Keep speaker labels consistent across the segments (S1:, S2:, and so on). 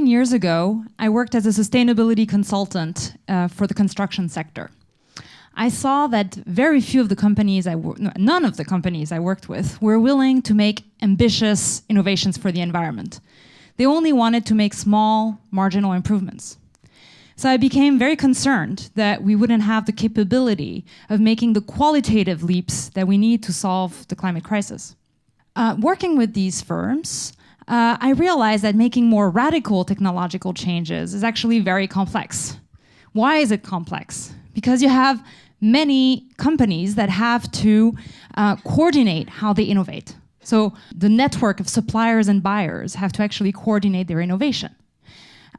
S1: Years ago, I worked as a sustainability consultant for the construction sector. I saw that very few of the companies none of the companies I worked with were willing to make ambitious innovations for the environment. They only wanted to make small, marginal improvements. So I became very concerned that we wouldn't have the capability of making the qualitative leaps that we need to solve the climate crisis. Working with these firms, I realized that making more radical technological changes is actually very complex. Why is it complex? Because you have many companies that have to coordinate how they innovate. So the network of suppliers and buyers have to actually coordinate their innovation.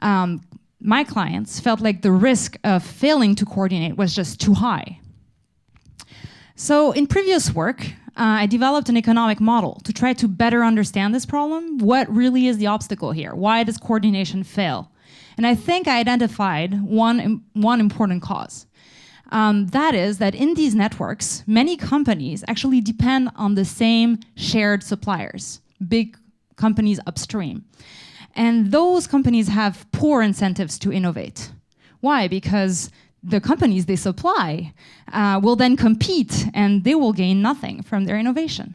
S1: My clients felt like the risk of failing to coordinate was just too high. So in previous work, I developed an economic model to try to better understand this problem. What really is the obstacle here? Why does coordination fail? And I think I identified one important cause. That is that in these networks, many companies actually depend on the same shared suppliers, big companies upstream. And those companies have poor incentives to innovate. Why? Because the companies they supply will then compete and they will gain nothing from their innovation.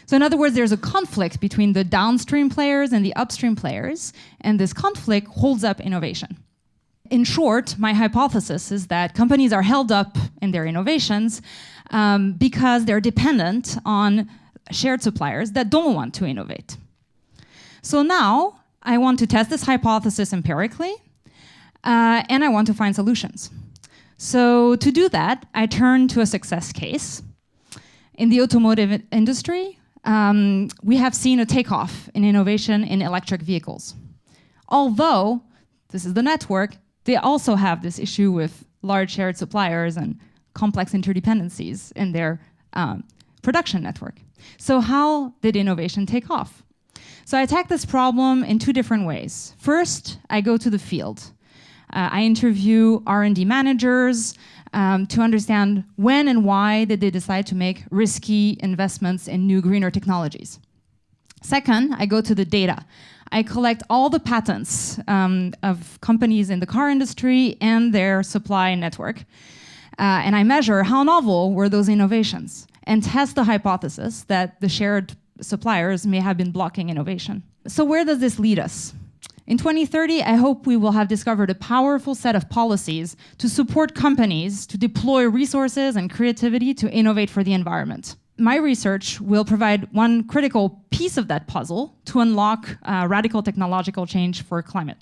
S1: So in other words, there's a conflict between the downstream players and the upstream players, and this conflict holds up innovation. In short, my hypothesis is that companies are held up in their innovations because they're dependent on shared suppliers that don't want to innovate. So now I want to test this hypothesis empirically, and I want to find solutions. So to do that, I turned to a success case. In the automotive industry, we have seen a takeoff in innovation in electric vehicles. Although, this is the network, they also have this issue with large shared suppliers and complex interdependencies in their production network. So how did innovation take off? So I attack this problem in two different ways. First, I go to the field. I interview R&D managers to understand when and why did they decide to make risky investments in new, greener technologies. Second, I go to the data. I collect all the patents of companies in the car industry and their supply network. And I measure how novel were those innovations and test the hypothesis that the shared suppliers may have been blocking innovation. So where does this lead us? In 2030, I hope we will have discovered a powerful set of policies to support companies to deploy resources and creativity to innovate for the environment. My research will provide one critical piece of that puzzle to unlock radical technological change for climate.